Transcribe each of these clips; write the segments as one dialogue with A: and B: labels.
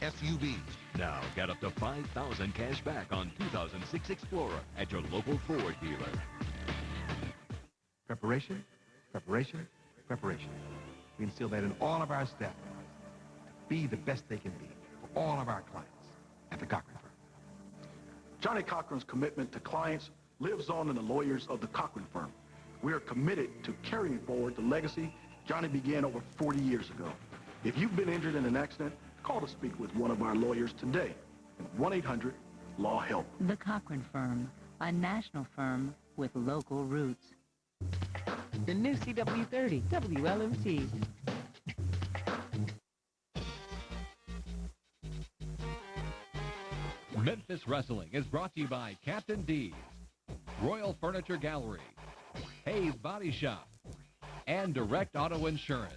A: SUVs.
B: Now get up to $5,000 cash back on 2006 Explorer at your local Ford dealer.
C: Preparation, preparation, preparation. We instill that in all of our staff members to be the best they can be for all of our clients at the Cochran firm.
D: Johnny Cochran's commitment to clients lives on in the lawyers of the Cochran firm. We are committed to carrying forward the legacy Johnny began over 40 years ago. If you've been injured in an accident, call to speak with one of our lawyers today at 1-800-LAW-HELP.
E: The Cochran Firm, a national firm with local roots.
F: The new CW30, WLMT.
G: Memphis Wrestling is brought to you by Captain D's, Royal Furniture Gallery, Hayes Body Shop, and Direct Auto Insurance.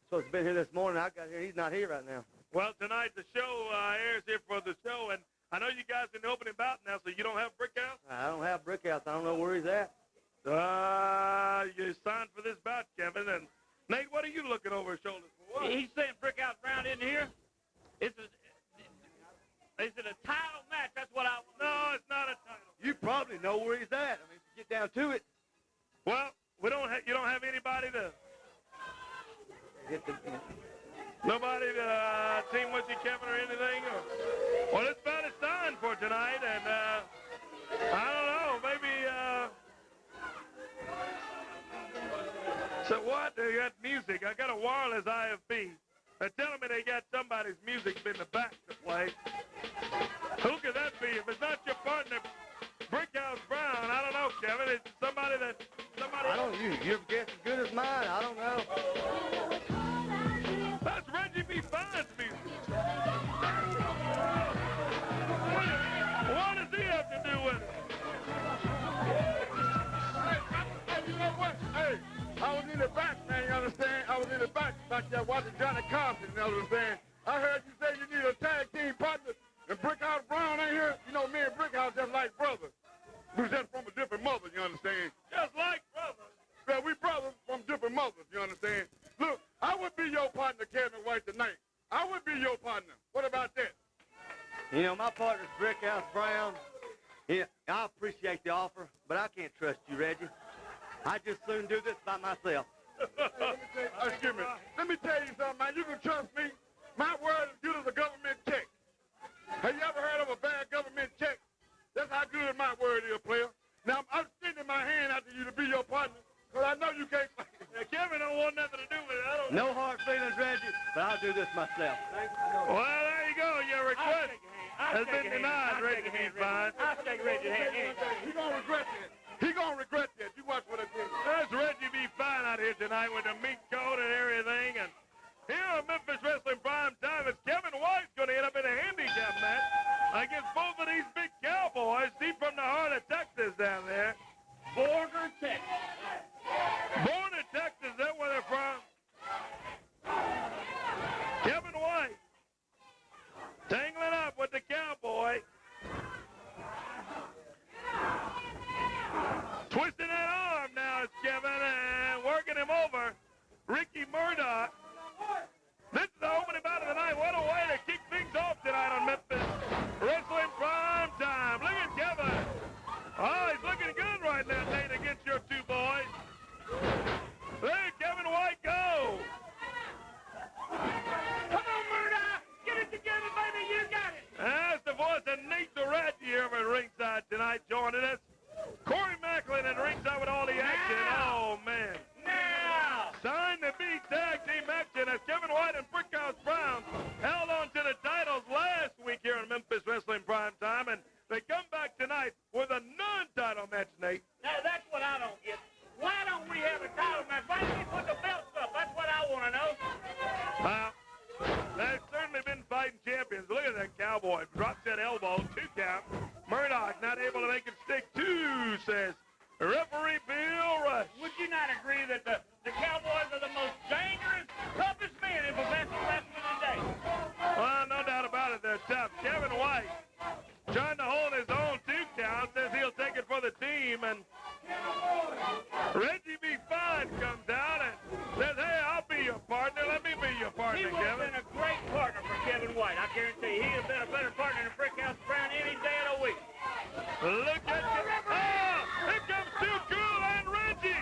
H: Supposed to be here this morning. I got here. He's not here right now.
I: Well, tonight the show airs here for the show, and I know you guys in the opening bout now, so you don't have Brickhouse?
H: I don't have Brickhouse. I don't know where he's at.
I: You signed for this bout, Kevin, and Nate, what are you looking over his shoulders for? What?
J: He's saying Brickhouse Brown in here. Is it a title match? That's what I want.
I: No, it's not a title.
H: You probably know where he's at. I mean, if you get down to it.
I: Well, you don't have anybody to... Nobody to team with you, Kevin, or anything? Well, this bout is signed for tonight, and I don't know, maybe... So what? They got music. I got a wireless IFB. They're telling me they got somebody's music in the back to play. Who could that be? If it's not your partner, Brickhouse Brown, I don't know, Kevin. It's somebody that...
H: I don't know. Your guess as good as mine. I don't know.
I: That's Reggie B. Fine's music. What does he have to do with it?
K: Hey, you know what? Hey, I was in the back, man, you understand? I was in the back there watching Johnny Compton, you know what I'm saying? I heard you say you need a tag team partner, and Brickhouse Brown ain't here. You know, me and Brickhouse just like brothers. We're just from a different mother, you understand?
I: Just like brothers.
K: Yeah, we brothers from different mothers, you understand? Look, I would be your partner, Kevin White, tonight. I would be your partner. What about that?
H: You know, my partner's Brickhouse Brown. Yeah, I appreciate the offer, but I can't trust you, Reggie. I just soon do this by myself.
K: Excuse me. Let me tell you something, man. You can trust me. My word is good as a government check. Have you ever heard of a bad government check? That's how good my word is, player. Now, I'm extending my hand out to you to be your partner, because I know you can't...
I: Kevin don't want nothing to do with it.
H: No hard feelings, Reggie, but I'll do this myself.
I: Well, there you go. Your request has been denied, Reggie B. Fine.
J: I'll shake Reggie's hand.
K: He's going to regret that. He's going to regret that. You watch what I did.
I: There's Reggie B. Fine out here tonight with the mink coat and everything. And here on Memphis Wrestling Prime Time, it's Kevin White's going to end up in a handicap match against both of these big cowboys deep from the heart of Texas down there.
J: Border, Texas.
I: Born in Texas, that was taking him over, Ricky Murdoch. This is the opening bout of the night. What a way to kick things off tonight on Memphis Wrestling Prime Time. Look at Kevin. Oh, he's looking good right now, Nate, against your two boys. There, Kevin White, go.
J: Come on, Murdoch. Get it together, baby. You got it.
I: That's the voice of Nate Durant here over at ringside tonight, joining us. Corey Macklin at ringside with all the action. Oh, man.
J: Now.
I: Signed to be tag team action as Kevin White and Brickhouse Brown held on to the titles last week here on Memphis Wrestling Prime Time, and they come back tonight with a non-title match, Nate.
J: Now, that's what I don't get. Why don't we have a title match? Why don't we put the belts up? That's what I want to know.
I: Well, they've certainly been fighting champions. Look at that cowboy. Drops that elbow. 2 count. Murdoch not able to make it stick. 2, says referee Bill Rush.
J: Would you not agree that the Cowboys are the most dangerous, toughest men in professional wrestling today?
I: Well, no doubt about it. They're tough. Kevin White trying to hold his own 2 count. Says he'll take it for the team. And Reggie B. Fine comes out and says, hey, I'll be your partner. Let me be your partner,
J: He would have
I: Kevin.
J: been a great partner for Kevin White. I guarantee you, he has been a better partner than Brickhouse Brown any day of the week.
I: Look at you. Oh, here comes Too Cool and Reggie.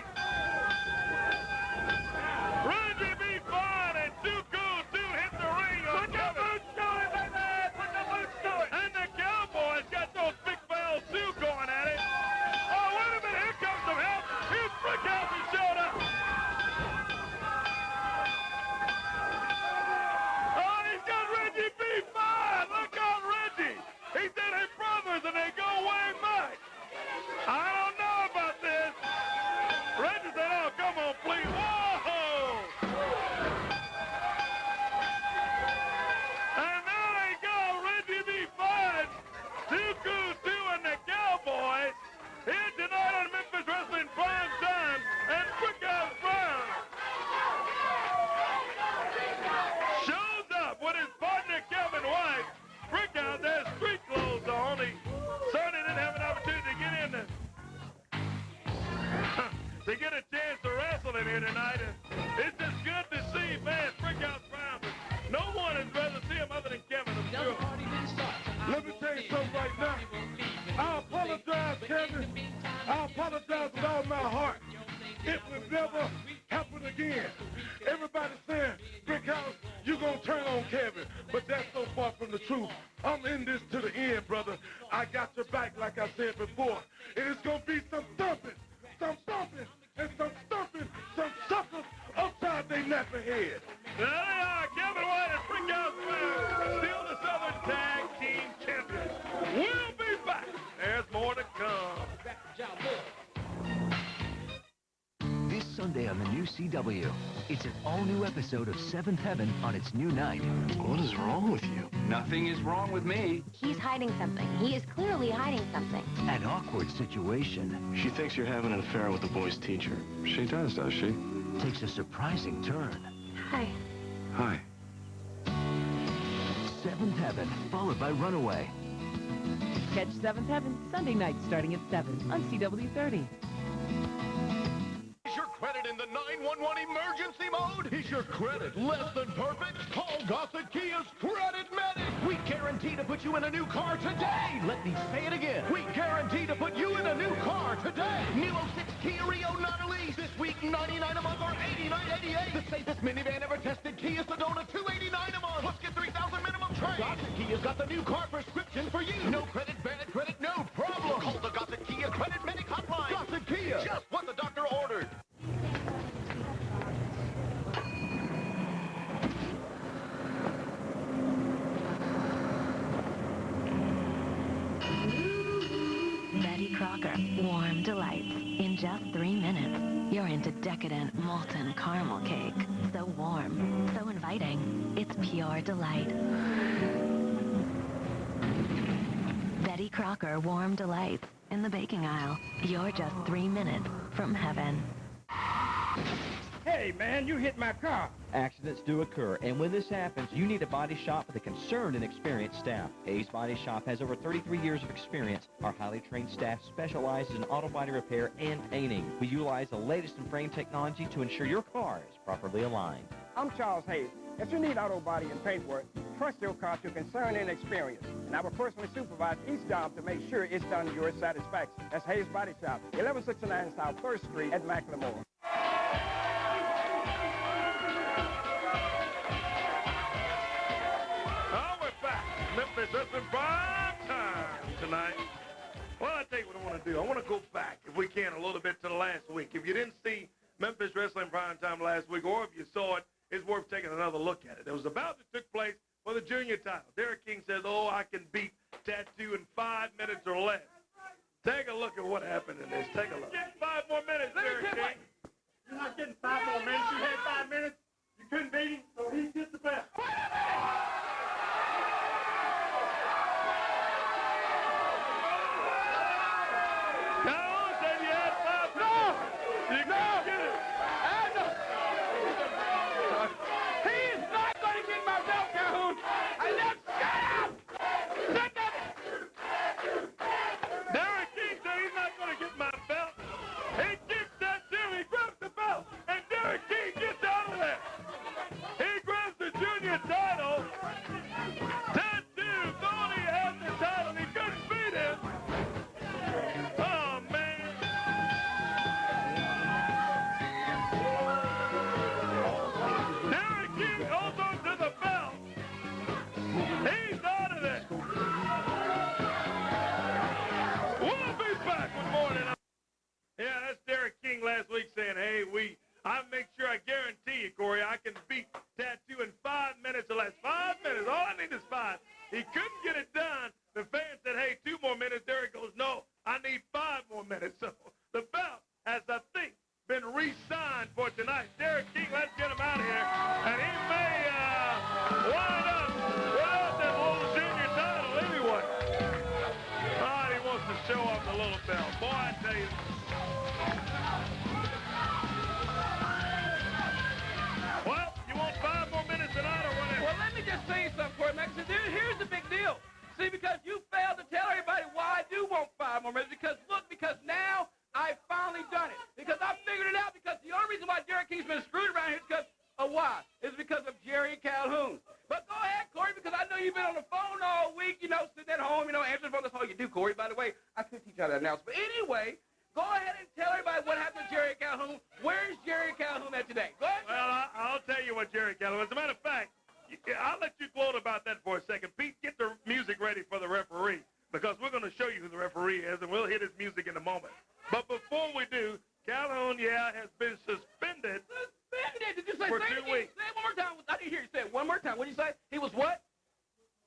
I: Reggie B. Fine and Too Cool 2 hit the ring on Kevin.
J: Put the boots to it, baby. Put the boots to it.
I: And the Cowboys got those big bells too going at it. Oh, wait a minute. Here comes some help. Here's Brickhouse has showed up. Oh, he's got Reggie B. Fine. Look on Reggie. He said they're brothers and they go way back. I don't know about this. Reggie said, oh, come on, please. Whoa! And now they go. Reggie B. Fine. Too Cool 2 and the Cowboys here tonight on Memphis Wrestling Prime Time and Brickhouse Brown shows up with his partner Kevin White. Brickhouse has street clothes on. He certainly didn't have an opportunity to get in there. To get a chance to wrestle in here tonight, and it's just good to see, man, Brickhouse Brown. No one would rather see him other than Kevin, I'm sure.
K: Let me tell you something right now. I apologize, Kevin. I apologize with all my heart. It will never happen again. Everybody's saying, Brickhouse, you're going to turn on Kevin. But that's so far from the truth. I'm in this to the end, brother. I got your back, like I said before. And it's going to be some thumping, and some stumping, some suckers upside their nappy head.
I: There they are, Kevin White and Brickhouse Brown, still the Southern Tag Team Champions. We'll be back. There's more to come.
A: This Sunday on the new CW, it's an all-new episode of 7th Heaven on its new night.
C: What is wrong with you?
A: Nothing is wrong with me.
L: He's hiding something. He is clearly hiding something.
A: An awkward situation
C: She thinks you're having an affair with the boy's teacher. She does she?
A: takes a surprising turn.
L: Hi.
C: Hi.
A: 7th Heaven, followed by Runaway.
F: Catch 7th Heaven Sunday night starting at 7 on CW30.
M: Is your credit in the 911 emergency mode? Is your credit less than perfect? Call Gossett Kia's Credit Medic. We guarantee to put you in a new car today. Let me say it again. We guarantee to put you in a new car today. New 06 Kia Rio non-lease. This week, $99 a month or $89.88. The safest minivan ever tested. Kia Sedona, $289 a month. Plus get $3,000 minimum trade. Gossett Kia's got the new car prescription for you. No credit, bad credit, no problem. Call the Gossett Kia Credit Medic hotline. Gossett Kia. Just what the doctor ordered.
E: Betty Crocker, warm delights. In just 3 minutes, you're into decadent molten caramel cake. So warm, so inviting. It's pure delight. Betty Crocker warm delights in the baking aisle. You're just 3 minutes from heaven.
F: Hey,
J: Hey, man, you hit my car.
N: Accidents do occur, and when this happens, you need a body shop with a concerned and experienced staff. Hayes Body Shop has over 33 years of experience. Our highly trained staff specializes in auto body repair and painting. We utilize the latest in frame technology to ensure your car is properly aligned.
J: I'm Charles Hayes. If you need auto body and paint work, trust your car to concern and experience. And I will personally supervise each job to make sure it's done to your satisfaction. That's Hayes Body Shop, 1169 South 1st Street at McLemore.
I: Oh, we're back. Memphis Wrestling prime time tonight. Well, I tell you what I want to do. I want to go back, if we can, a little bit to the last week. If you didn't see Memphis Wrestling prime time last week, or if you saw it, it's worth taking another look at it. There was a bout that took place for the junior title. Derek King says, oh, I can beat Tattoo in 5 minutes or less. Take a look at what happened in this. Take a look.
J: Get 5 more minutes, Derek King.
K: You're not getting 5 more minutes. You had 5 minutes. You couldn't beat him, so he gets the best.
I: I make sure I guarantee you, Corey, I can beat Tattoo in 5 minutes or less. 5 minutes. All I need is 5. He couldn't get it done. The fans said, hey, 2 more minutes. Derek goes, no, I need 5 more minutes. So the belt has, I think, been re-signed for tonight. Derek King, let's get him out of here. And he may wind up without that little junior title anyway. All right, he wants to show off the little belt. Boy, I tell you. Well, you want 5 more minutes tonight or whatever?
J: Well, let me just say something, Corey Mack. Here's the big deal. See, because you failed to tell everybody why I do want 5 more minutes. Because, look, because now I've finally done it. Because I figured it out. Because the only reason why Derek King's been screwed around here is because of why? It's because of Jerry Calhoun. But go ahead, Corey, because I know you've been on the phone all week, sitting at home, answering the phone. That's all you do, Corey. By the way, I could teach you how to announce. But anyway, go ahead and tell everybody what happened to Jerry Calhoun. Where's Jerry Calhoun at today? Go ahead.
I: Well, I'll tell you what Jerry Calhoun. As a matter of fact, I'll let you gloat about that for a second. Pete, get the music ready for the referee, because we're going to show you who the referee is, and we'll hit his music in a moment. But before we do, Calhoun, has been suspended.
J: Suspended? Did you say
I: for
J: say
I: 2 weeks?
J: Say it one more time. I didn't hear you say it one more time. What did you say? He was what?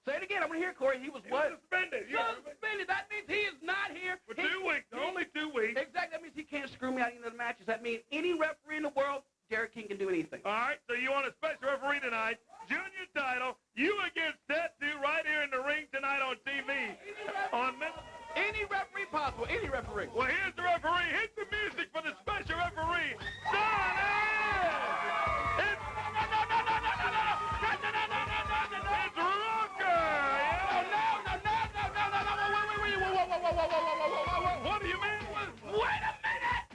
J: Say it again. I want to hear it, Corey. He was what?
I: Suspended.
J: Suspended. That means he is not here.
I: For 2 weeks. Only 2 weeks.
J: Exactly. That means he can't screw me out of any of the matches. That means any referee in the world, Derek King can do anything.
I: All right, so you want a special referee tonight. Junior title. You against Tattoo right here in the ring tonight on TV.
J: Any referee possible. Any referee.
I: Well, here's the referee. Hit the music for the special referee. Sonny! It's Rocker!
J: Whoa.
I: What do you mean?
J: Wait a minute!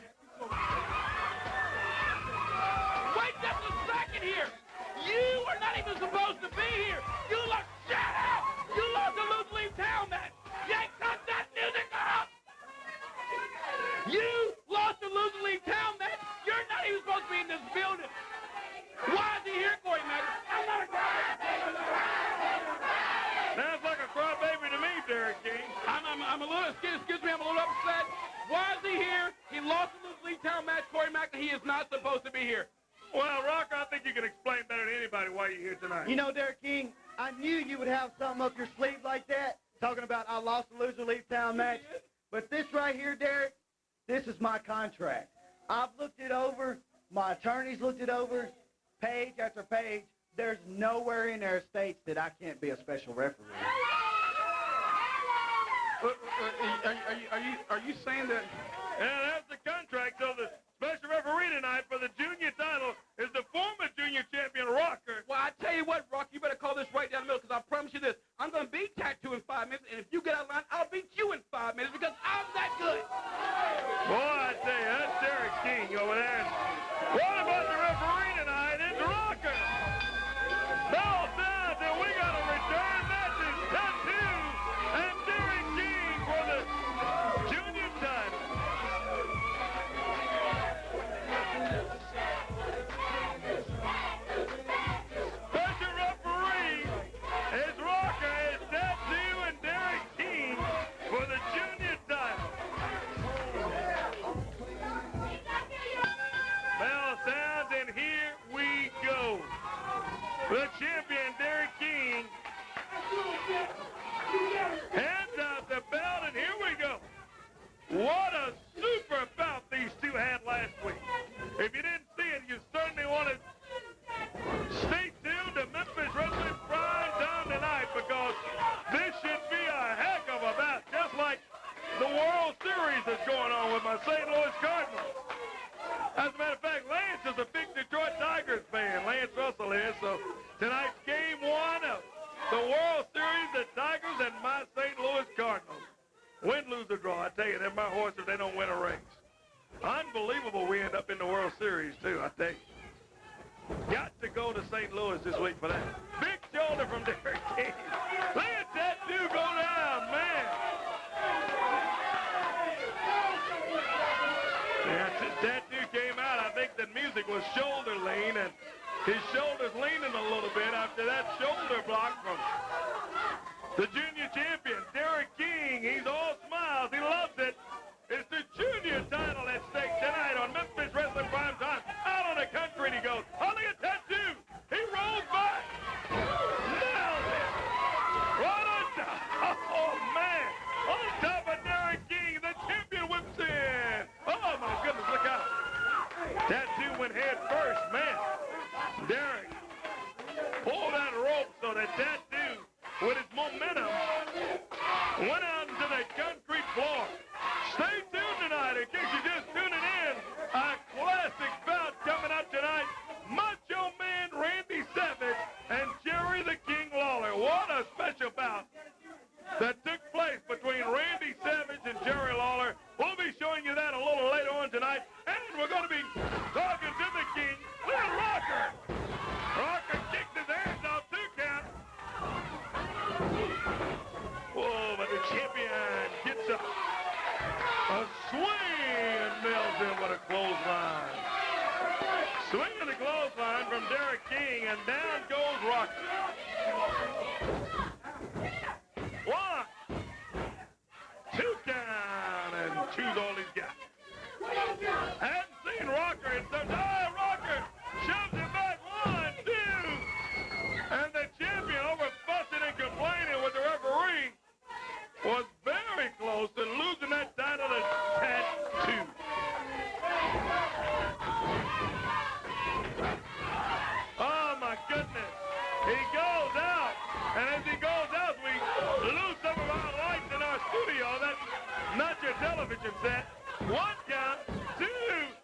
J: Wait just a second here. You are not even supposed to be here. You lost. Shut up! You lost a loose leaf town match. Yank, cut that music up! You lost a loose leaf town match. You're not even supposed to be in this building. Why is he here, Corey Mack? I'm not a crybaby.
I: Sounds like a crybaby to me, Derek King.
J: I'm a little, excuse me, I'm a little upset. Why is he here? He lost a loose leaf town match, Corey Mack, and he is not supposed to be here.
I: Well, Rocker, I think you can explain better than anybody why you're here tonight.
O: Derek King, I knew you would have something up your sleeve like that, talking about I lost a loser leave town match. But this right here, Derek, this is my contract. I've looked it over. My attorneys looked it over, page after page. There's nowhere in there states that I can't be a special referee.
J: Are you saying that?
I: Yeah, that's the contract. So the special referee tonight for the junior title junior champion Rocker.
J: Well, I tell you what, Rock, you better call this right down the middle, because I promise you this. I'm going to beat Tattoo in 5 minutes, and if you get out of line, I'll beat you in 5 minutes, because I'm that good.
I: Boy, I tell you, that's Derek King over there. What about the referee tonight? It's Rocker. Bell sounds, and we got a return matches. Tattoo and Derek King for the junior title. Special referee is Rocker. It's Tattoo and Derek King for the junior title. Bell sounds, and here we go. The champion, Derek King, hands out the belt, and here we go. What a super bout these two had last week. If you didn't see it, you certainly want to stay tuned to Memphis Wrestling Prime Time tonight, because this should be a heck of a bout, just like the World Series that's going on with my St. Louis Cardinals. As a matter of fact, Lance is a big Detroit Tigers fan. Lance Russell is. So tonight's game 1 of the World Series, the Tigers and my St. Louis Cardinals. Win, lose, or draw. I tell you, they're my horses. They don't win a race. Unbelievable we end up in the World Series, too, I tell you. Got to go to St. Louis this week for that. Big shoulder from Derek King. Look at that dude go down, man. Yeah, that dude came out. I think the music was shoulder lean, and his shoulder's leaning a little bit after that shoulder block from the junior champion, Derek King. He's all smiles. He loves it. It's the junior title at stake tonight on Memphis Wrestling Prime Time. Out on the country, and he goes, oh, look at that dude. He rolls back. Nails it. Right on top. Oh, man. On top of Derek King, the champion whips in. Oh, my goodness, look out. Tattoo went head first, man. Derek pulled that rope so that Tattoo, with his momentum, went out into the concrete floor. Stay tuned tonight in case you're just tuning in. A classic bout coming up tonight. Macho Man Randy Savage and Jerry the King Lawler. What a special bout that took place between Randy Savage and Jerry Lawler. We'll be showing you that a little later on tonight. And we're going to be talking to the King, Little Rocker. Rocker kicked his hands off 2 count. Whoa, but the champion gets up. A swing and nails in with a clothesline. Swing to the clothesline from Derek King, and down goes Rocker. 1, 2 count, and 2's all he's got. Hadn't seen Rocker in some time. Rocker shoves him back. 1, 2. And the champion, over fussing and complaining with the referee, was very close to losing that title to Tattoo. Oh, my goodness. He goes out. And as he goes out, we lose some of our lights in our studio. That's not your television set. 1 count. 2.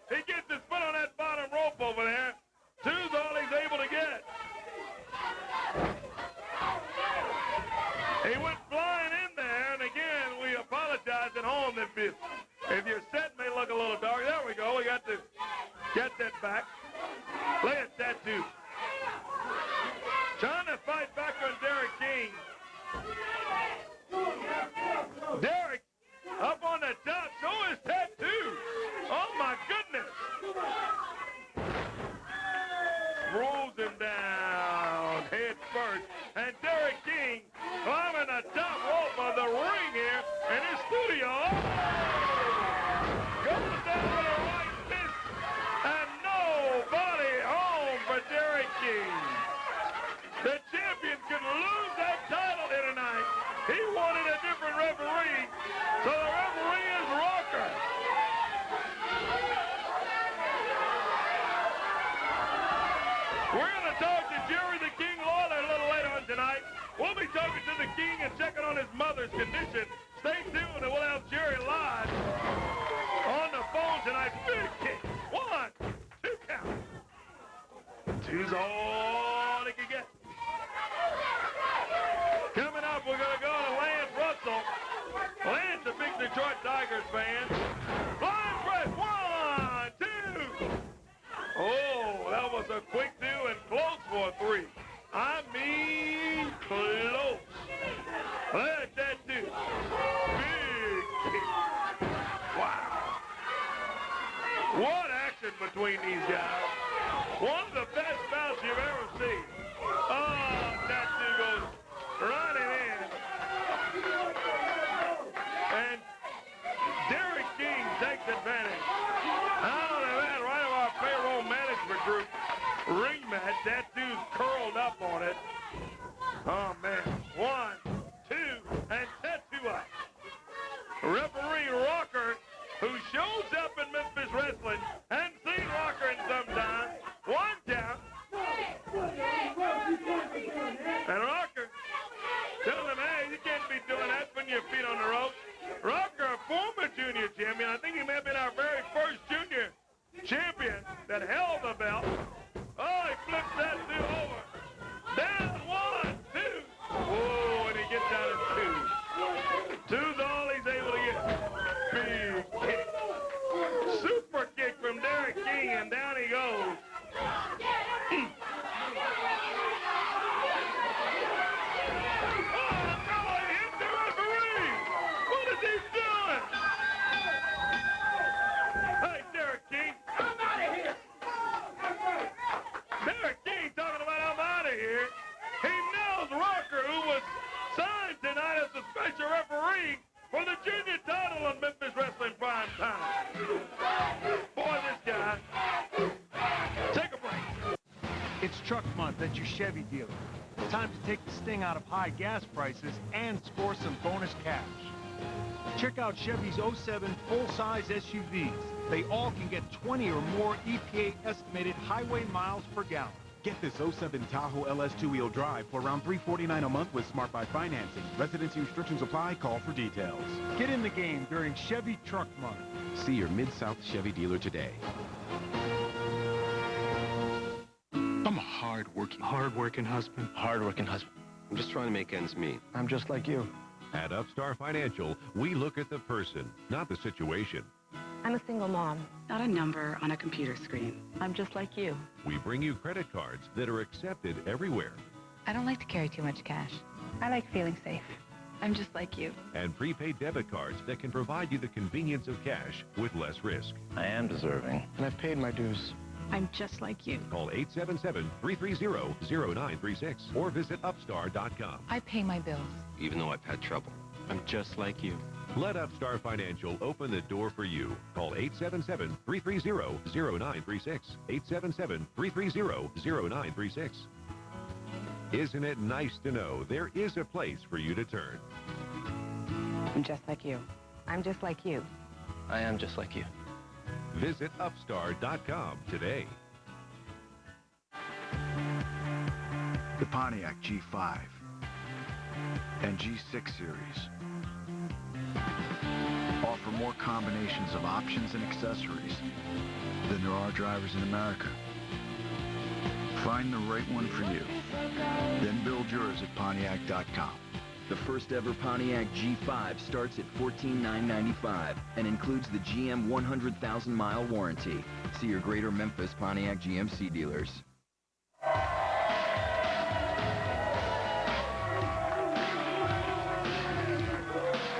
I: He gets his foot on that bottom rope over there. 2's all he's able to get. He went flying in there, and again, we apologize at home if your set may look a little dark. There we go. We got to get that back. Look at Tattoo. Trying to fight back on Derek King. Derek up on the top. So is Tattoo. Oh, my goodness. Rolls him down head first. And Derek King climbing the top rope of the ring here in his studio. Goes down with a right fist. And nobody home for Derek King. The champion could lose that title here tonight. He wanted a different referee. So the referee is Rocker. We're going to talk to Jerry the King Lawler a little later on tonight. We'll be talking to the King and checking on his mother's condition. Stay tuned and we'll have Jerry live on the phone tonight. Big kick. 1, 2 count. 2. Choose all he can get. Coming up, we're going to go to Lance Russell. Lance, a big Detroit Tigers fan. Flying press, 1, 2. Oh, that was a quick 2 and close for a 3. I mean, close. Look at that 2. Big kick. Wow. What action between these guys. One of the best bouts you've ever seen. Oh, that 2 goes running in. And Derek King takes advantage. Out of that, right of our payroll management group ring match. That 2's curled up on it. Oh, man. 1, 2, and set 2 up. Referee Rocker, who shows up in Memphis Wrestling, hadn't seen Rocker in some time. 1 count. And Rocker tells him, hey, you can't be doing that, putting your feet on the rope. Rocker, a former junior champion. I think he may have been our very first junior champion that held the belt. Oh, he flips that 2 over. Down 1, 2. Oh, and he gets down in 2. 2's all he's able to get. Big kick. Super kick from Derek King, and down he goes. Special referee for the junior title on Memphis Wrestling Prime Time. Boy, this guy. Take a break.
P: It's truck month at your Chevy dealer. Time to take the sting out of high gas prices and score some bonus cash. Check out Chevy's 07 full-size SUVs. They all can get 20 or more EPA estimated highway miles per gallon.
Q: Get this 07 Tahoe LS two-wheel drive for around $349 a month with Smart Buy financing. Residency restrictions apply. Call for details.
P: Get in the game during Chevy Truck Month.
Q: See your Mid-South Chevy dealer today.
R: I'm a hard-working husband.
S: Hard-working husband. I'm just trying to make ends meet.
R: I'm just like you.
B: At Upstar Financial, we look at the person, not the situation.
L: I'm a single mom.
T: Not a number on a computer screen.
F: I'm just like you.
B: We bring you credit cards that are accepted everywhere.
U: I don't like to carry too much cash. I like feeling safe. I'm just like you.
B: And prepaid debit cards that can provide you the convenience of cash with less risk.
S: I am deserving.
R: And I've paid my dues.
U: I'm just like you.
B: Call 877-330-0936 or visit upstar.com.
U: I pay my bills.
S: Even though I've had trouble.
R: I'm just like you.
B: Let Upstar Financial open the door for you. Call 877-330-0936. 877-330-0936. Isn't it nice to know there is a place for you to turn?
U: I'm just like you.
L: I'm just like you.
S: I am just like you.
B: Visit upstar.com today.
V: The Pontiac G5 and G6 series offer more combinations of options and accessories than there are drivers in America. Find the right one for you, then build yours at Pontiac.com.
W: The first ever Pontiac G5 starts at $14,995 and includes the GM 100,000-mile warranty. See your Greater Memphis Pontiac GMC dealers.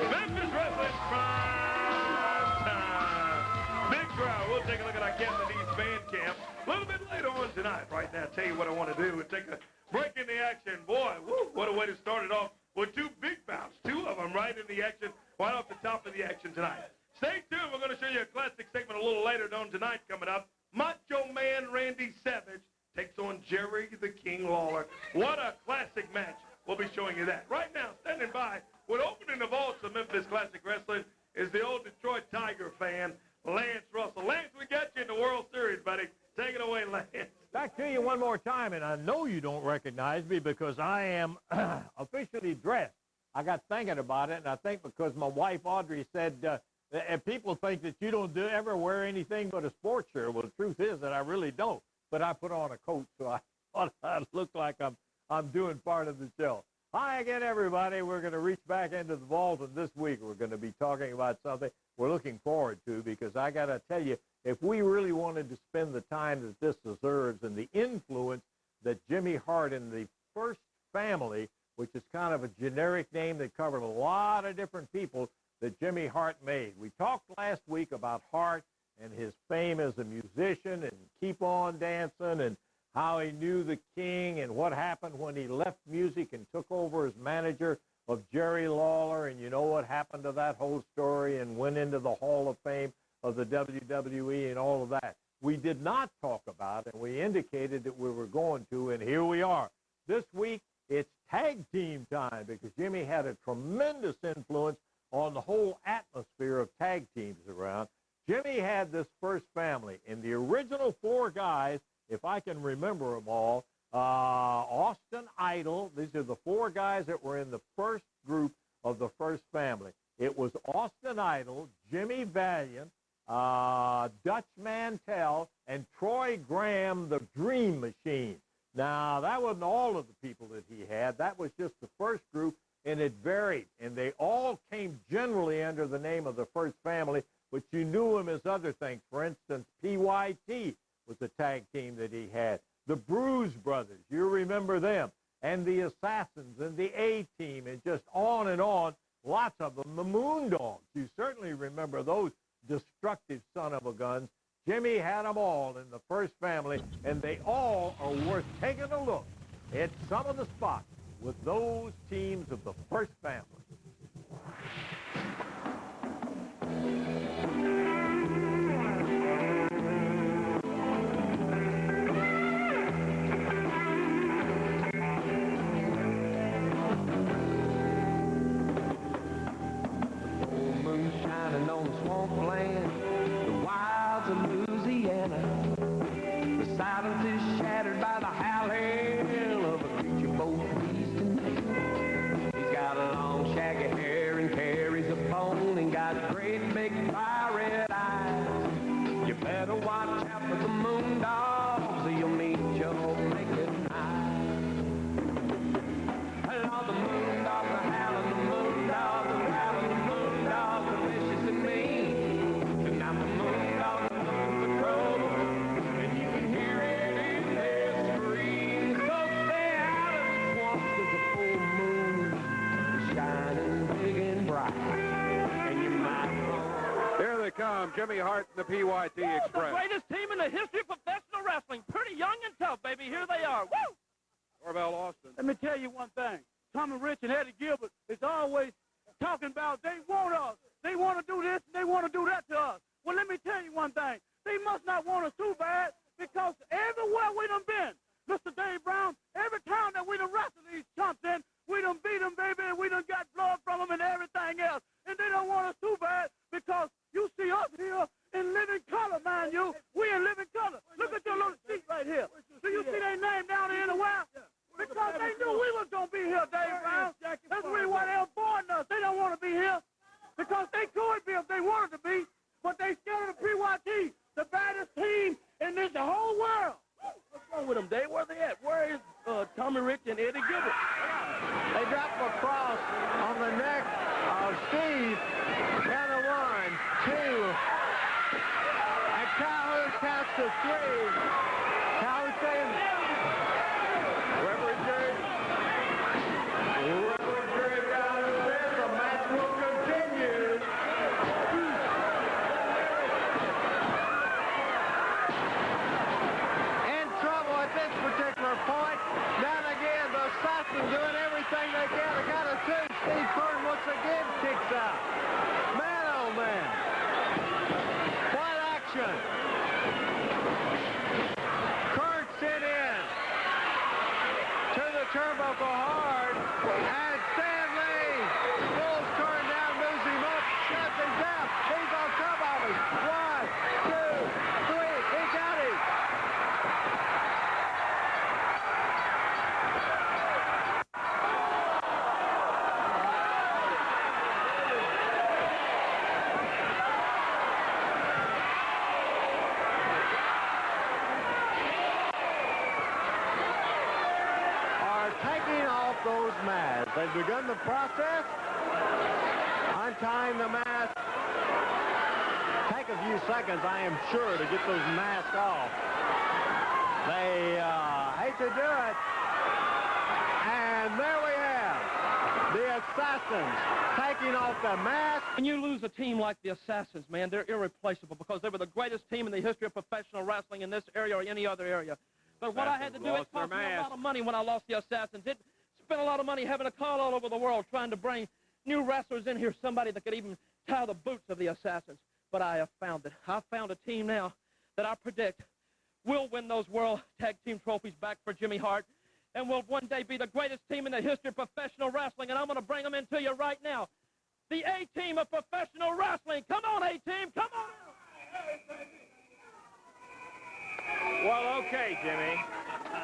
I: Memphis Wrestling Prime Time. Big crowd. We'll take a look at our Captain D's band camp a little bit later on tonight. Right now, tell you what I want to do. We'll take a break in the action. Boy, woo, what a way to start it off with 2 big bouts. 2 of them right in the action, right off the top of the action tonight. Stay tuned. We're going to show you a classic segment a little later on tonight coming up. Macho Man Randy Savage takes on Jerry the King Lawler. What a classic match. We'll be showing you that. Right now, standing by with opening the vaults of Memphis Classic Wrestling is the old Detroit Tiger fan, Lance Russell. Lance, we got you in the World Series, buddy. Take it away, Lance.
X: Back to you one more time, and I know you don't recognize me because I am officially dressed. I got thinking about it, and I think because my wife, Audrey, said, and people think that you don't ever wear anything but a sports shirt. Well, the truth is that I really don't. but I put on a coat so I thought I'd look like I'm doing part of the show. Hi again, everybody. We're going to reach back into the vault, and this week we're going to be talking about something we're looking forward to, because I got to tell you, if we really wanted to spend the time that this deserves and the influence that Jimmy Hart and the First Family, which is kind of a generic name that covered a lot of different people, that Jimmy Hart made. We talked last week about Hart and his fame as a musician and Keep On Dancing and how he knew the King and what happened when he left music and took over as manager of Jerry Lawler, and you know what happened to that whole story and went into the Hall of Fame of the WWE and all of that. We did not talk about, and we indicated that we were going to, and here we are. This week, it's tag team time, because Jimmy had a tremendous influence on the whole atmosphere of tag teams around. Jimmy had this First Family, and the original four guys, if I can remember them all, Austin Idol. These are the four guys that were in the first group of the First Family. It was Austin Idol, Jimmy Valiant, Dutch Mantell, and Troy Graham, the Dream Machine. Now, that wasn't all of the people that he had. That was just the first group, and it varied. And they all came generally under the name of the First Family, but you knew him as other things. For instance, PYT was the tag team that he had. The Bruise Brothers, you remember them. And the Assassins and the A-Team, and just on and on, lots of them. The Moondogs, you certainly remember those destructive son-of-a-guns. Jimmy had them all in the First Family, and they all are worth taking a look at some of the spots with those teams of the First Family.
C: Shining on the swampland, the wilds of Louisiana. The silence is shattered by the howl of a creature both east and west. He's got a long shaggy hair and carries a bone and got great big fire-red eyes. You better watch out for the moon dogs, or you'll meet your naked eyes. Hello, the moon dogs are howling, the moon dogs are howling, the moon dogs are vicious and mean. Tonight the moon dogs are looking for trouble, and you can hear it in their scream. So stay out of the swamp, 'cause the full moon is shining big and bright, and you might.
I: Here they come, Jimmy Hart and the PYT Express.
J: The greatest team in the history of professional wrestling. Pretty young and tough, baby. Here they are. Woo!
I: Orville Austin.
D: Let me tell you one thing. Tommy Rich and Eddie Gilbert is always talking about they want us. They want to do this and they want to do that to us. Well, let me tell you one thing. They must not want us too bad, because everywhere we done been, Mr. Dave Brown, every town that we done wrestled these chumps in, we done beat them, baby, and we done got blood from them and everything else. And they don't want us too bad, because you see us here in living color, mind you. We in living color. Look at your little seat right here. Do you see their name down there anywhere? Because they knew we was going to be here, Dave Brown. That's the reason why they're avoiding us. They don't want to be here, because they could be if they wanted to be, but they scared of the PYT, the baddest team in this whole world.
J: What's wrong with them, Dave? Where they at? Where is Tommy Rich and Eddie Gilbert?
X: They drop a cross on the neck of Steve. Count of 1, 2. And Calhoun counts to 3. Calhoun saying, whoever is jury down says the match will continue. In trouble at this particular point. Then again, the Assassins doing everything they can. They got a 2. Steve Kern once again kicks out. Man, oh man. What action. mask. They've begun the process. Untying the mask. Take a few seconds, I am sure, to get those masks off. They hate to do it. And there we have the Assassins taking off the mask.
J: When you lose a team like the Assassins, man, they're irreplaceable because they were the greatest team in the history of professional wrestling in this area or any other area. But what I had to do, it cost me a lot of money when I lost the Assassins. It spent a lot of money having to call all over the world trying to bring new wrestlers in here, somebody that could even tie the boots of the Assassins. But I have found it. I found a team now that I predict will win those World Tag Team trophies back for Jimmy Hart and will one day be the greatest team in the history of professional wrestling, and I'm going to bring them into you right now. The A-Team of professional wrestling. Come on, A-Team. Come on out.
X: Well, okay, Jimmy.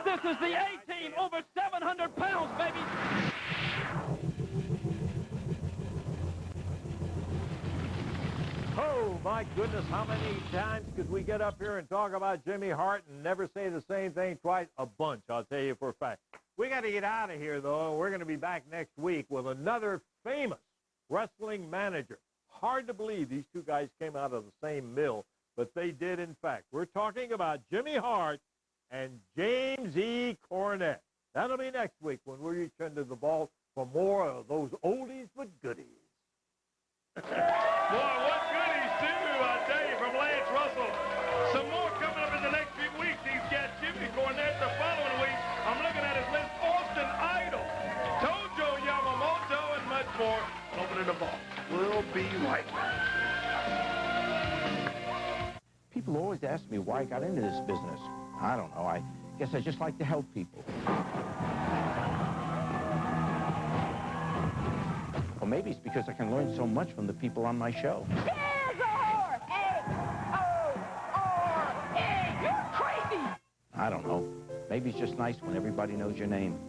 J: This is the A-Team, over 700 pounds, baby.
X: Oh, my goodness, how many times could we get up here and talk about Jimmy Hart and never say the same thing twice? A bunch, I'll tell you for a fact. We got to get out of here, though. We're going to be back next week with another famous wrestling manager. Hard to believe these two guys came out of the same mill, but they did, in fact. We're talking about Jimmy Hart and James E. Cornette. That'll be next week when we return to the vault for more of those oldies but goodies.
I: Boy, what goodies, too, I tell you, from Lance Russell. Some more coming up in the next few weeks. He's got Jimmy Cornette the following week. I'm looking at his list. Austin Idol, Tojo Yamamoto, and much more. Opening the vault. We'll be right back.
A: People always ask me why I got into this business. I don't know. I guess I just like to help people. Or maybe it's because I can learn so much from the people on my show.
J: You're crazy!
A: I don't know. Maybe it's just nice when everybody knows your name.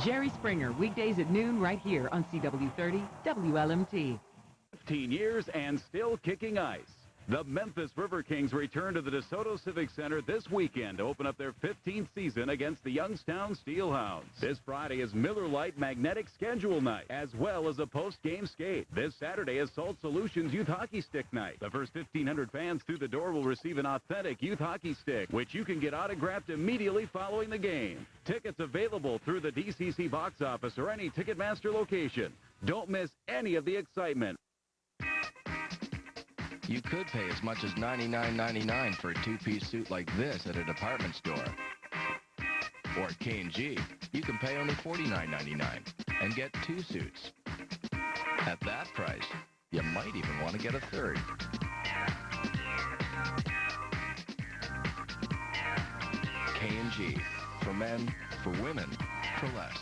F: Jerry Springer, weekdays at noon right here on CW30 WLMT.
G: 15 years and still kicking ice. The Memphis River Kings return to the DeSoto Civic Center this weekend to open up their 15th season against the Youngstown Steelhounds. This Friday is Miller Lite Magnetic Schedule Night, as well as a post-game skate. This Saturday is Salt Solutions Youth Hockey Stick Night. The first 1,500 fans through the door will receive an authentic youth hockey stick, which you can get autographed immediately following the game. Tickets available through the DCC box office or any Ticketmaster location. Don't miss any of the excitement.
S: You could pay as much as $99.99 for a two-piece suit like this at a department store. Or at K&G, you can pay only $49.99 and get two suits. At that price, you might even want to get a third. K&G, for men, for women, for less.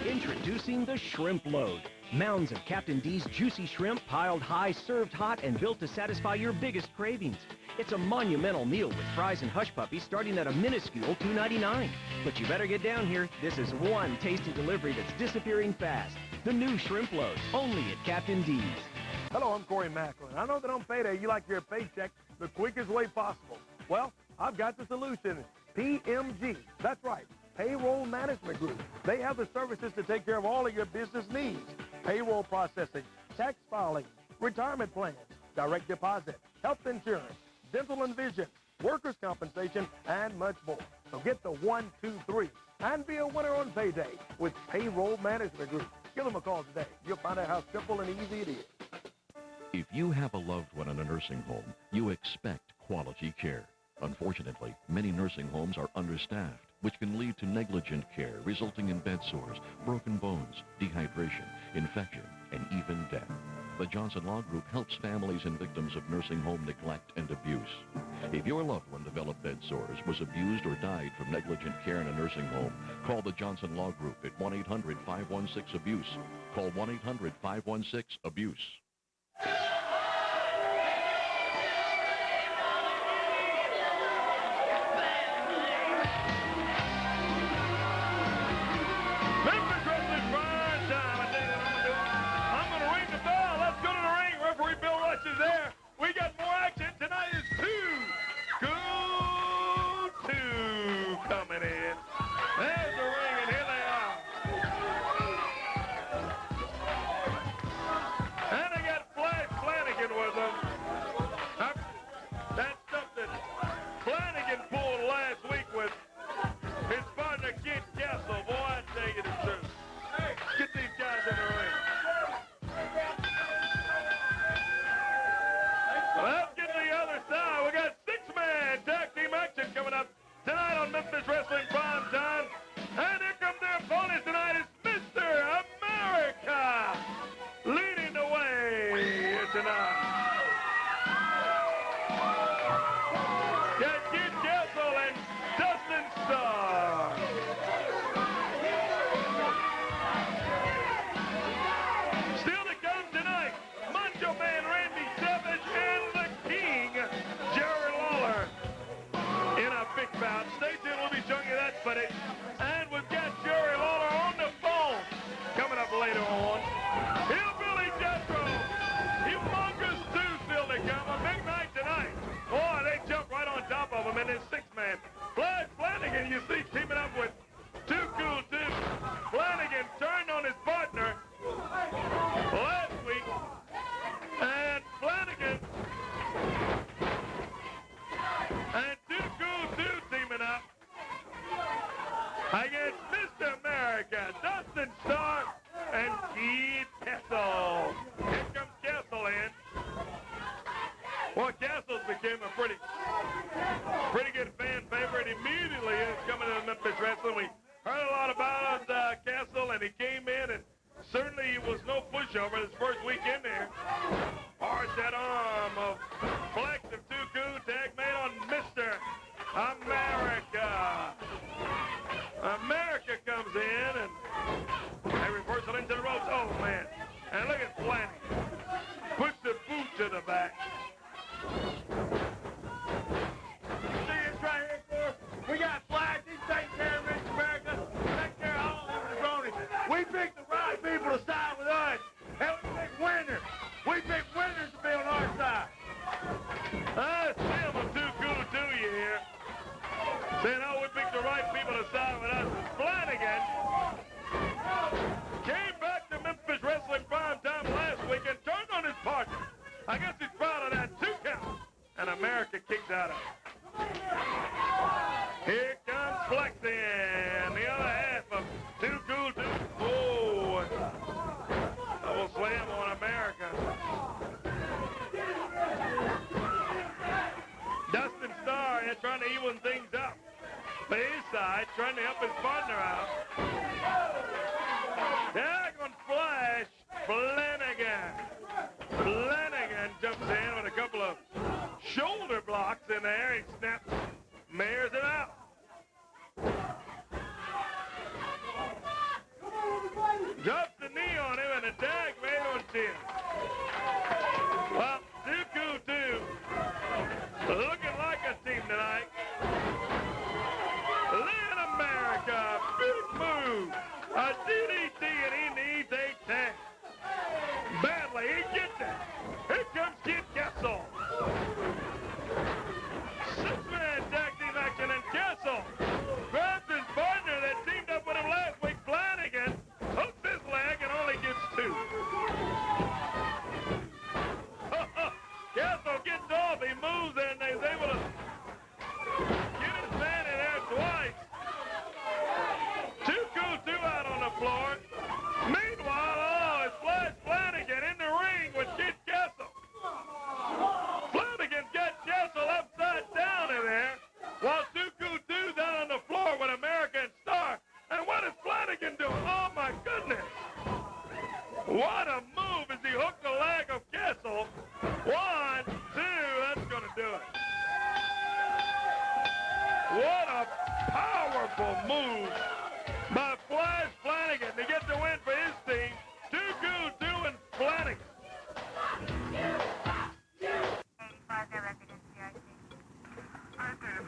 H: Introducing the Shrimp Load. Mounds of Captain D's juicy shrimp piled high, served hot, and built to satisfy your biggest cravings. It's a monumental meal with fries and hush puppies starting at a minuscule $2.99. But you better get down here. This is one tasty delivery that's disappearing fast. The new Shrimp Load, only at Captain D's.
D: Hello, I'm Corey Macklin. I know that on payday you like your paycheck the quickest way possible. Well, I've got the solution. PMG. That's right. Payroll Management Group. They have the services to take care of all of your business needs. Payroll processing, tax filing, retirement plans, direct deposit, health insurance, dental and vision, workers' compensation, and much more. So get the 1, 2, 3 and be a winner on payday with Payroll Management Group. Give them a call today. You'll find out how simple and easy it is.
M: If you have a loved one in a nursing home, you expect quality care. Unfortunately, many nursing homes are understaffed, which can lead to negligent care, resulting in bed sores, broken bones, dehydration, infection, and even death. The Johnson Law Group helps families and victims of nursing home neglect and abuse. If your loved one developed bed sores, was abused, or died from negligent care in a nursing home, call the Johnson Law Group at 1-800-516-ABUSE. Call 1-800-516-ABUSE.
I: Pretty good fan favorite immediately is coming to Memphis Wrestling. We heard a lot about Castle, and he came in, and certainly he was no pushover his first week in there. Hard that arm of Flex of Tuku, tag made on Mr. America. America comes in, and they reverse it into the ropes. Oh, man. And look at Flanagan. Puts the boot to the back. See this right here, sir? We got flags. He's taking care of Rich America. Taking care of all of the bronies. We picked the right people to side with us. And we picked winners. We picked winners to be on our side. Still too cool to you here. Saying, oh, we picked the right people to side with us. Flanagan came back to Memphis Wrestling prime time last week and turned on his partner. I guess he's proud of that 2 count. And America kicked out of it. Here comes Flexin, the other half of Too Cool Too. Oh, double slam on America. Dustin Starr is trying to even things up. For his side, trying to help his partner out. Diagonal flash, Flanagan. Flanagan jumps in with a couple of shoulder blocks in there. He snaps, mares it out. Drops the knee on him and a tag made on chin. Well, Tuku too. Looking like a team tonight. Land America, big move. A DDT and he needs a tag. Badly, he gets it. Here comes Kid Kessel. 6-man tag team action, and Kessel grabs his partner that teamed up with him last week, Flanagan, hooks his leg and only gets 2. Kessel gets off, he moves there, and he's able to get his man in there twice. Tuku out on the floor. Meanwhile, oh, it's Flanagan in the ring with Kid Kessel. Flanagan got Kessel upside down in there, while Tuku down on the floor with American Star. And what is Flanagan doing? Oh, my goodness. What a move as he hooked the leg of Kessel. 1, 2, that's going to do it. What a powerful move by Flash Flanagan to get the win for his team. Tuku and Flanagan.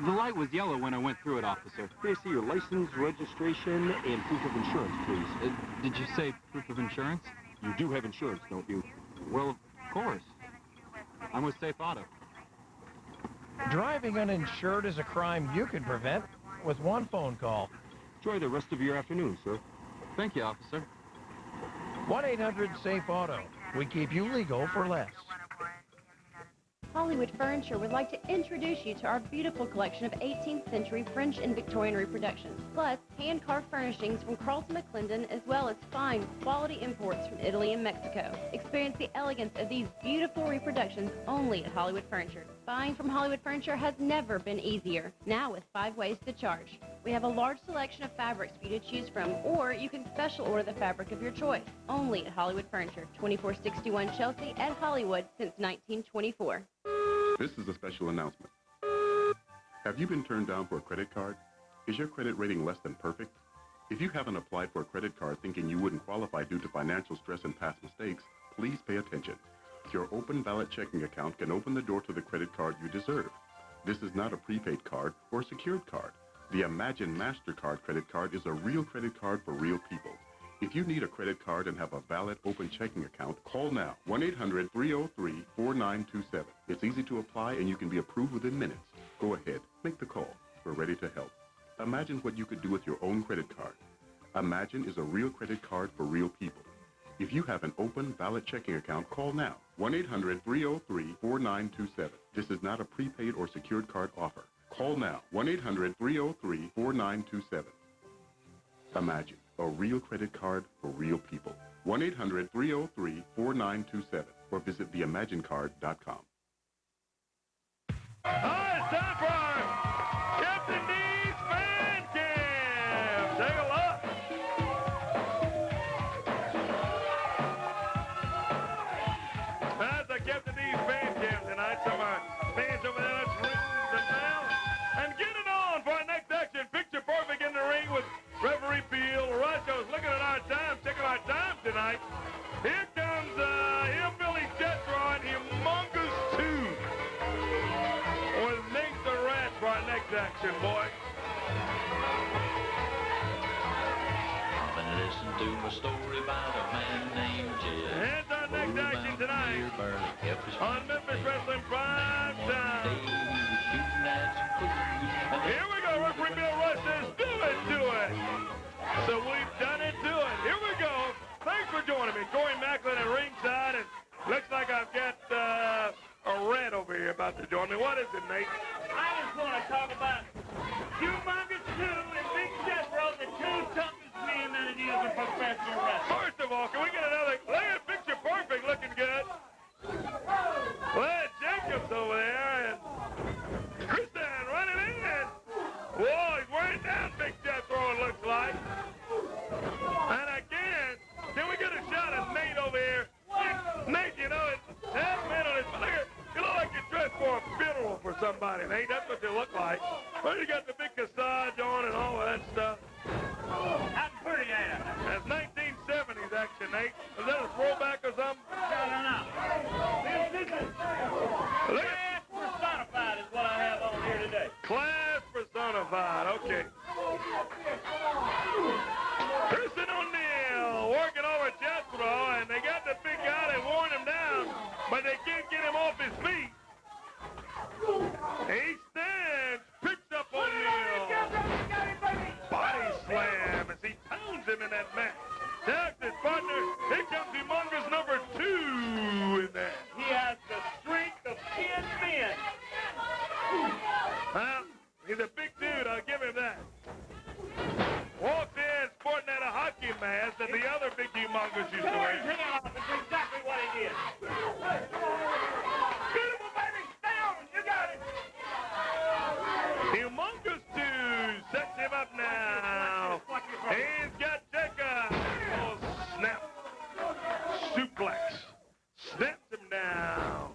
E: The light was yellow when I went through it, officer.
R: May I see your license, registration, and proof of insurance, please?
E: Did you say proof of insurance?
R: You do have insurance, don't you?
E: Well, of course. I'm with Safe Auto.
H: Driving uninsured is a crime you can prevent with one phone call.
R: Enjoy the rest of your afternoon, sir.
E: Thank you, officer.
H: 1-800-SAFE-AUTO. We keep you legal for less.
K: Hollywood Furniture would like to introduce you to our beautiful collection of 18th century French and Victorian reproductions, plus hand-carved furnishings from Carlton McClendon, as well as fine quality imports from Italy and Mexico. Experience the elegance of these beautiful reproductions only at Hollywood Furniture. Buying from Hollywood Furniture has never been easier, now with 5 ways to charge. We have a large selection of fabrics for you to choose from, or you can special order the fabric of your choice. Only at Hollywood Furniture, 2461 Chelsea at Hollywood since 1924.
N: This is a special announcement. Have you been turned down for a credit card? Is your credit rating less than perfect? If you haven't applied for a credit card thinking you wouldn't qualify due to financial stress and past mistakes, please pay attention. Your open ballot checking account can open the door to the credit card you deserve. This is not a prepaid card or secured card. The Imagine MasterCard credit card is a real credit card for real people. If you need a credit card and have a valid open checking account, call now. 1-800-303-4927. It's easy to apply and you can be approved within minutes. Go ahead, make the call. We're ready to help. Imagine what you could do with your own credit card. Imagine is a real credit card for real people. If you have an open, valid checking account, call now. 1-800-303-4927. This is not a prepaid or secured card offer. Call now. 1-800-303-4927. Imagine, a real credit card for real people. 1-800-303-4927. Or visit theimaginecard.com.
I: It's time for our action, boy.
O: Come and listen to my story about a man named Jed.
I: Here's our next action tonight on Memphis Wrestling Prime Time. Here we go, referee Bill Rush says, do it to it. So we've done it to it. Here we go. Thanks for joining me. Corey Macklin at ringside, and looks like I've got a red over here about to join me. What is it, Nate?
D: I just want to talk about Humongous 2 and Big Jethro, the two toughest men that it is in professional wrestling.
I: First of all, can we get another? Look at Picture Perfect looking good. Well, Jacobs over there, and Christian running in. And, whoa, he's wearing down Big Jethro, it looks like. And again, can we get a shot of Nate over here? Nate, you know, it's half men on his, look at, you look like you're dressed for a funeral for somebody, Nate. That's what you look like. Well, you got the big cassage on and all of that stuff.
D: How pretty, ain't it?
I: That's 1970s action, Nate. Is that a throwback or something?
D: No. This is class personified is what I have on here today.
I: Class personified, okay. Christian O'Neal working over Jethro, and they got the big guy that worn him down, but they can't get him off his feet. He stands, picks up O'Neal. Body slam as he pounds him in that match. Tags his partner. Here comes Humongous number 2 in there.
D: He has the strength of 10 men.
I: Well, he's a big dude, I'll give him that. Walks in sporting at a hockey mask that the other big Humongous used to wear.
D: That's exactly what he did. Beautiful, baby. Stay on him. You got it.
I: Humongous 2 sets him up now. He's got Jacob. Oh, snap. Suplex. Snaps him down.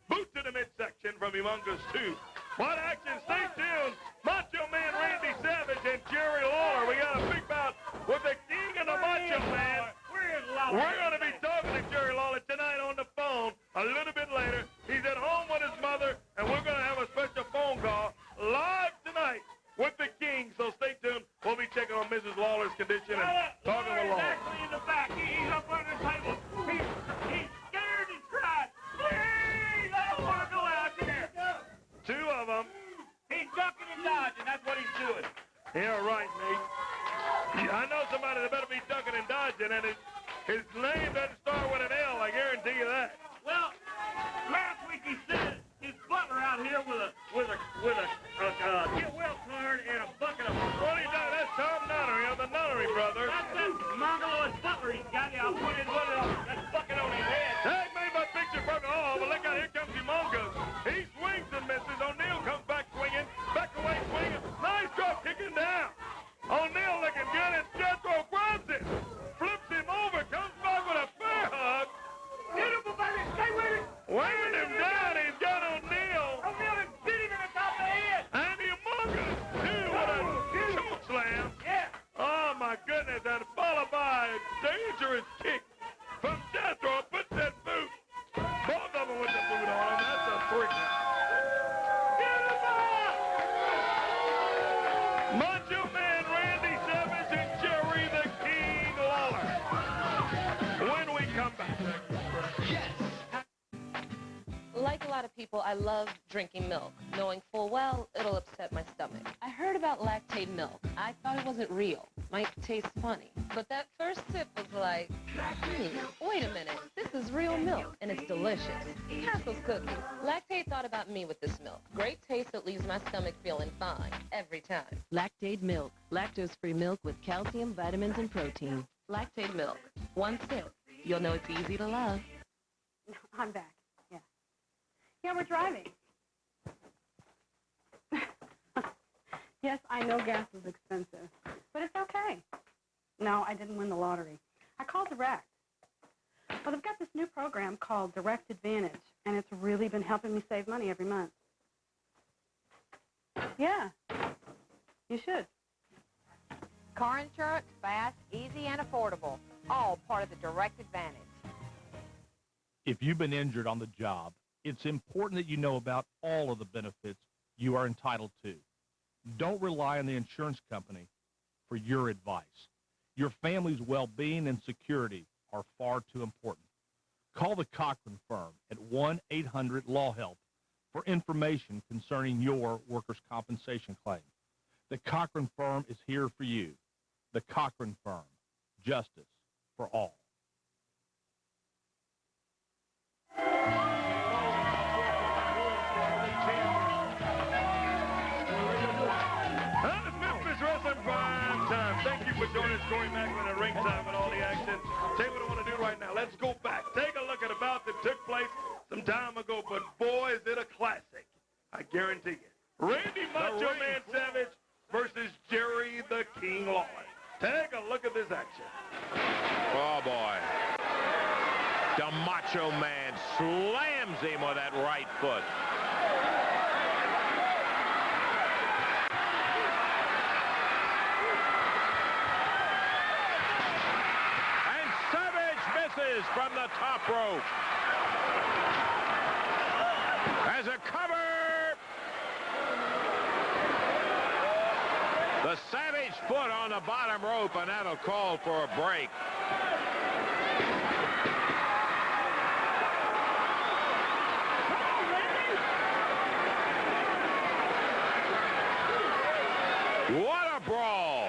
I: Boot to the midsection from Humongous 2. What action? Stay tuned. Macho Man Randy Savage and Jerry Lawler. We got a big bout with the King and the Macho Man. We're going to be talking to Jerry Lawler tonight on the phone a little bit later. He's at home with his mother, and we're going to have a special phone call live tonight with the King. So stay tuned. We'll be checking on Mrs. Lawler's condition and talking with Lawler.
D: Actually in the back. He's up under the table. He's scared. He's crying. Please, I don't want to go out there.
I: 2 of them.
D: He's ducking and dodging. That's what he's doing.
I: Yeah, right, Nate. I know somebody that better be ducking and dodging, and his name doesn't start with an L. I guarantee you that.
D: Well, last week he said his butler out here with a get well card and a bucket of.
I: What are you doing? That's Tom Nunnery of the Nunnery Brothers.
D: That's that mongoloid butler he's got. I'll put that bucket on his head.
I: Tag made my picture perfect. Oh, but look out, here comes Humongous. He swings and misses. O'Neal comes back swinging, back away swinging. Nice drop kicking down. O'Neal looking good, and Jethro grabs it, flips him over, comes back with a fair hug.
D: Beautiful, baby. Stay with it.
I: Weighing him down, he's got O'Neal.
D: O'Neal is beating him on top of the head.
I: And Humongous, too, with a choke slam.
D: Yeah.
I: Oh, my goodness, and followed by a dangerous kick from Jethro. Puts that boot. Both of them with the boot on him. That's a 3. Macho Man Randy Savage and Jerry the King Lawler. When we come back.
P: Like a lot of people, I love drinking milk, knowing full well it'll upset my stomach. I heard about lactate milk. I thought it wasn't real. Might taste funny. But that first sip was like, wait a minute, this is real milk, and it's delicious. Castle's cookies. Lactate thought about me with this milk. Great taste that leaves my stomach feeling fine, every time.
F: Lactate milk. Lactose-free milk with calcium, vitamins, and protein.
P: Lactate milk. One sip. You'll know it's easy to love.
Q: I'm back. Yeah, we're driving. Yes, I know gas is expensive, but it's okay. No, I didn't win the lottery. I called Direct. Well, they've got this new program called Direct Advantage, and it's really been helping me save money every month. Yeah, you should.
L: Car insurance, fast, easy, and affordable. All part of the Direct Advantage.
T: If you've been injured on the job, it's important that you know about all of the benefits you are entitled to. Don't rely on the insurance company for your advice. Your family's well-being and security are far too important. Call the Cochran Firm at 1-800-LAW-HELP for information concerning your workers' compensation claim. The Cochran Firm is here for you. The Cochran Firm, justice for all.
I: It's Memphis Wrestling Prime Time. Thank you for joining us, Corey Macklin at ringside with all the action. Tell you what I want to do right now. Let's go back. Take a look at a bout that took place some time ago, but boy, is it a classic. I guarantee you. Randy Macho Man Savage versus Jerry the King Lawler. Take a look at this action.
B: Oh, boy. The Macho Man slams him with that right foot. And Savage misses from the top rope. As a cover. The Savage foot on the bottom rope, and that'll call for a break. What a brawl!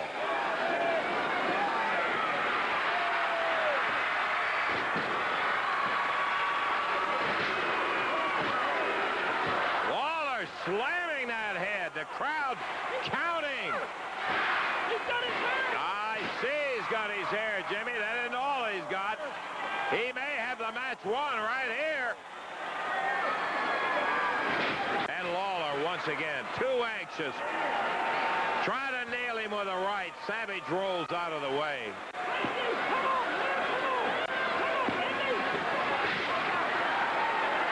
B: Lawler slamming that head. The crowd counting. I see he's got his hair, Jimmy. That isn't all he's got. He may have the match won right here. And Lawler, once again, too anxious. Try to nail him with a right. Savage rolls out of the way.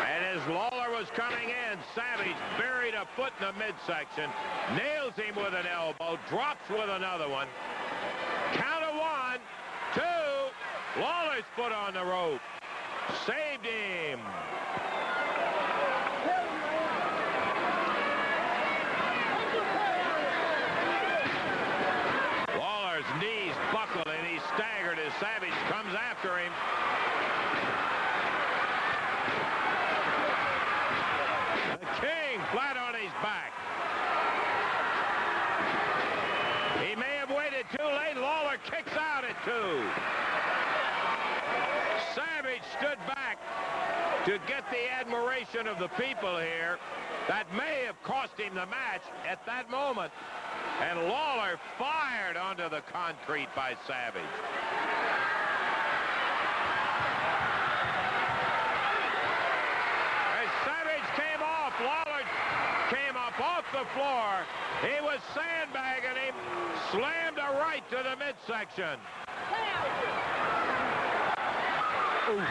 B: And as Lawler was coming in, Savage buried a foot in the midsection, nails him with an elbow, drops with another one. Count of 1, 2. Lawler's foot on the rope. Saved him. Lawler's knees buckled and he staggered as Savage comes after him. The King flat on his back. He may have waited too late. Lawler kicks out at 2. Savage stood back to get the admiration of the people here. That may have cost him the match at that moment. And Lawler fired onto the concrete by Savage. As Savage came off, Lawler came up off the floor. He was sandbagging him, slammed a right to the midsection. Ooh.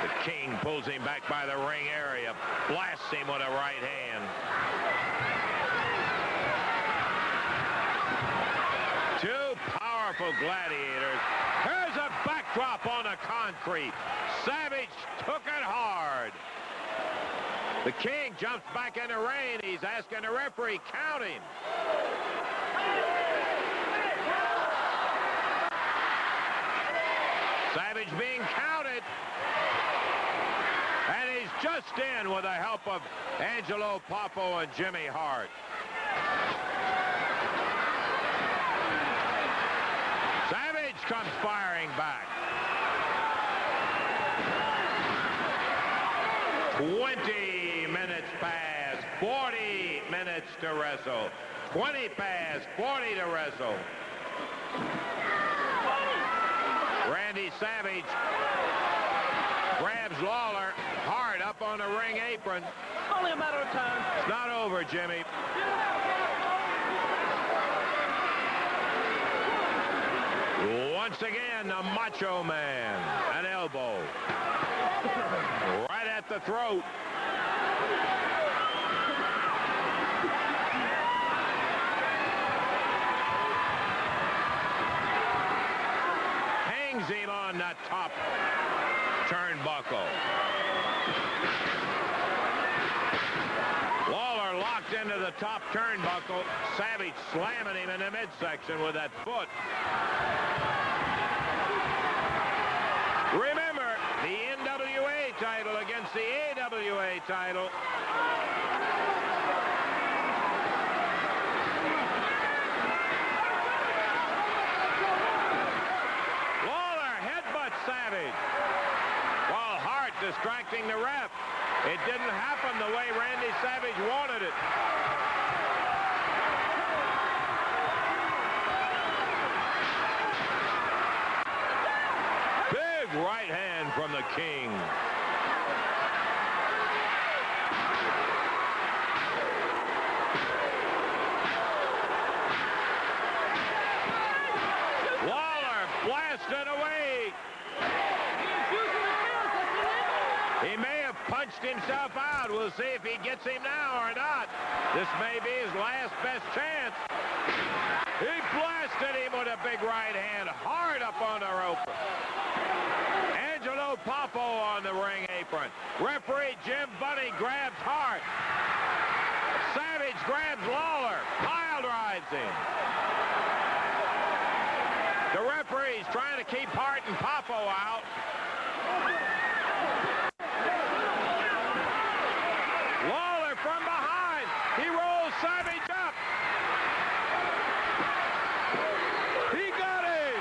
B: The King pulls him back by the ring area, blasts him with a right hand. Two powerful gladiators. Here's a backdrop on the concrete. Savage took it hard. The King jumps back in the ring. He's asking the referee, count him. Savage being counted. And he's just in with the help of Angelo Poffo and Jimmy Hart. Savage comes firing back. 20 minutes pass, 40 minutes to wrestle. 20 pass, 40 to wrestle. Randy Savage grabs Lawler hard up on the ring apron.
D: Only a matter of time.
B: It's not over, Jimmy. Once again, the Macho Man. An elbow. Right at the throat. Bangs him on the top turnbuckle. Lawler locked into the top turnbuckle. Savage slamming him in the midsection with that foot. Remember, the NWA title against the AWA title. Lawler headbutts Savage, while Hart distracting the ref. It didn't happen the way Randy Savage wanted it. Big right hand from the King. Lawler blasted away. He may have punched himself out. We'll see if he gets him now or not. This may be his last best chance. He blasted him with a big right hand hard up on the rope. Angelo Popo on the ring apron. Referee Jim Bunny grabs Hart. Savage grabs Lawler. Pile drives him. The referee's trying to keep Hart and Popo out. Lawler from behind. He rolls Savage up. He got it.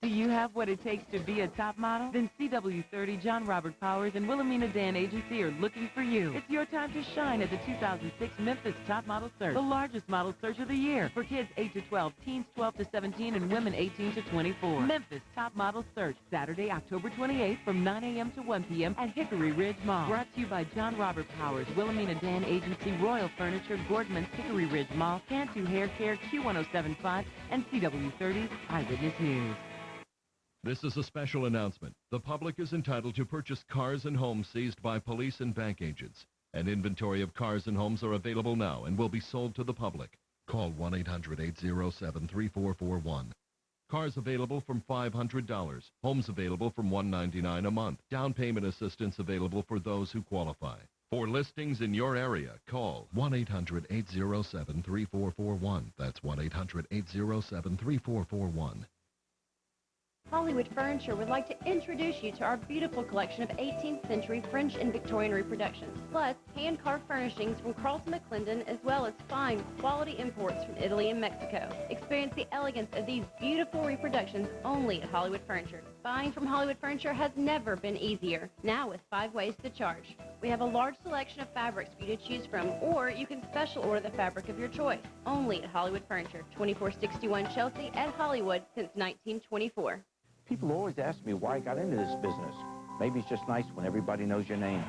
F: Do you have what it takes to be a top model? Then CW30, John Robert Powers, and Wilhelmina Dan Agency are looking for you. It's your time to shine at the 2006 Memphis Top Model Search, the largest model search of the year for kids 8 to 12, teens 12 to 17, and women 18 to 24. Memphis Top Model Search, Saturday, October 28th from 9 a.m. to 1 p.m. at Hickory Ridge Mall. Brought to you by John Robert Powers, Wilhelmina Dan Agency, Royal Furniture, Gordman's, Hickory Ridge Mall, Cantu Hair Care, Q1075, and CW30's Eyewitness News.
M: This is a special announcement. The public is entitled to purchase cars and homes seized by police and bank agents. An inventory of cars and homes are available now and will be sold to the public. Call 1-800-807-3441. Cars available from $500. Homes available from $199 a month. Down payment assistance available for those who qualify. For listings in your area, call 1-800-807-3441. That's 1-800-807-3441.
K: Hollywood Furniture would like to introduce you to our beautiful collection of 18th century French and Victorian reproductions, plus hand-carved furnishings from Carlton McClendon, as well as fine quality imports from Italy and Mexico. Experience the elegance of these beautiful reproductions only at Hollywood Furniture. Buying from Hollywood Furniture has never been easier, now with 5 ways to charge. We have a large selection of fabrics for you to choose from, or you can special order the fabric of your choice. Only at Hollywood Furniture, 2461 Chelsea at Hollywood since 1924.
A: People always ask me why I got into this business. Maybe it's just nice when everybody knows your name.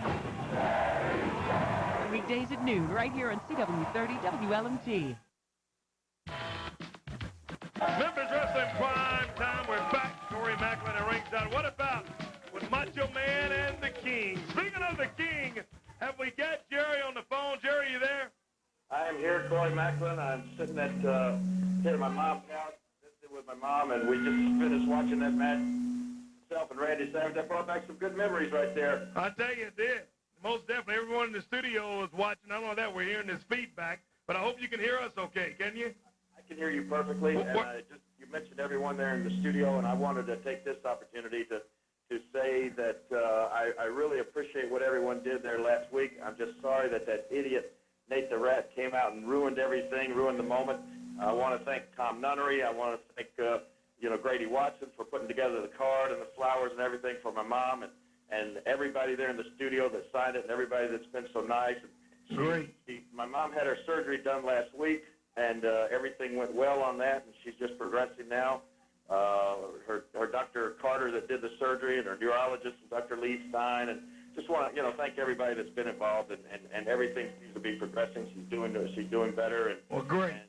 F: Weekdays at noon, right here on CW30 WLMT.
I: Memphis Wrestling Prime Time. We're back. Corey Macklin and ringside. What about with Macho Man and the King? Speaking of the King, have we got Jerry on the phone? Jerry, you there?
C: I am here, Corey Macklin. I'm sitting at my mom's house. With my mom, and we just finished watching that match. Myself and Randy Savage, that brought back some good memories right there.
I: I tell you, it did. Most definitely, everyone in the studio was watching. Not only that, we're hearing this feedback, but I hope you can hear us okay, can you?
C: I can hear you perfectly, and you mentioned everyone there in the studio, and I wanted to take this opportunity to say that I really appreciate what everyone did there last week. I'm just sorry that idiot Nate the Rat came out and ruined everything, ruined the moment. I want to thank Tom Nunnery. I want to thank, Grady Watson for putting together the card and the flowers and everything for my mom and everybody there in the studio that signed it and everybody that's been so nice.
I: Great.
C: My mom had her surgery done last week, and everything went well on that, and she's just progressing now. Her Dr. Carter that did the surgery and her neurologist, Dr. Lee Stein, and just want to, thank everybody that's been involved, and everything seems to be progressing. She's doing better. And,
I: well, great.
C: And,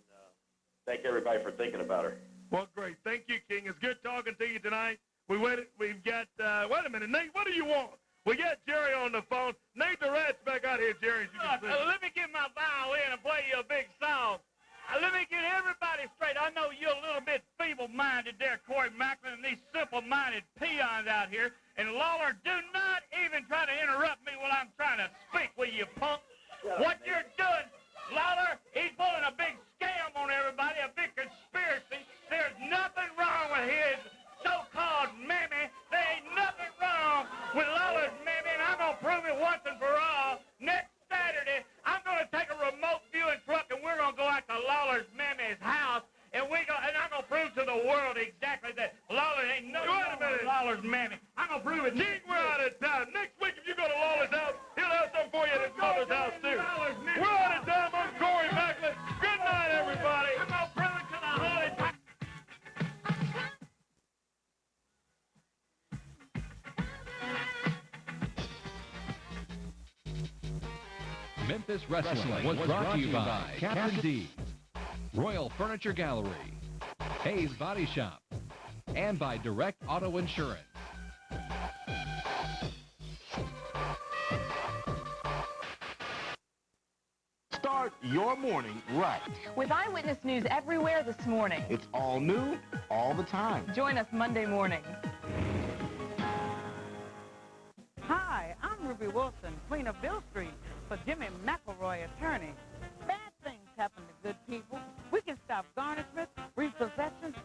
C: thank everybody for thinking about her.
I: Well, great. Thank you, King. It's good talking to you tonight. We've got, wait a minute, Nate, what do you want? We got Jerry on the phone. Nate the Rat's back out here, Jerry.
D: Let me get my violin and play you a big song. Let me get everybody straight. I know you're a little bit feeble simple-minded there, Corey Macklin, and these simple-minded peons out here. And Lawler, do not even try to interrupt me while I'm trying to speak with you, punk. What you're doing, Lawler, he's pulling a big scam on everybody, a big conspiracy. There's nothing wrong with his so-called mammy. There ain't nothing wrong with Lawler's mammy, and I'm going to prove it once and for all. Next Saturday, I'm going to take a remote viewing truck, and we're going to go out to Lawler's mammy's house, and I'm going to prove to the world exactly that Lawler ain't nothing wrong with Lawler's mammy. I'm going to prove it.
I: Gene, we're out of time. Next week, if you go to Lawler's house, he'll have something for you at his mother's house, too. We're out of time. I'm Corey Macklin. Good night, everybody.
D: I'm going to prove it to the holy time.
G: Memphis Wrestling was brought to you by Captain D, Royal Furniture Gallery, Hayes Body Shop, and by Direct Auto Insurance.
A: Start your morning right.
U: With Eyewitness News everywhere this morning.
A: It's all new, all the time.
U: Join us Monday morning.
V: Hi, I'm Ruby Wilson, Queen of Bill Street, for Jimmy McElroy, attorney. Bad things happen to good people. We can stop garnishments, repossessions,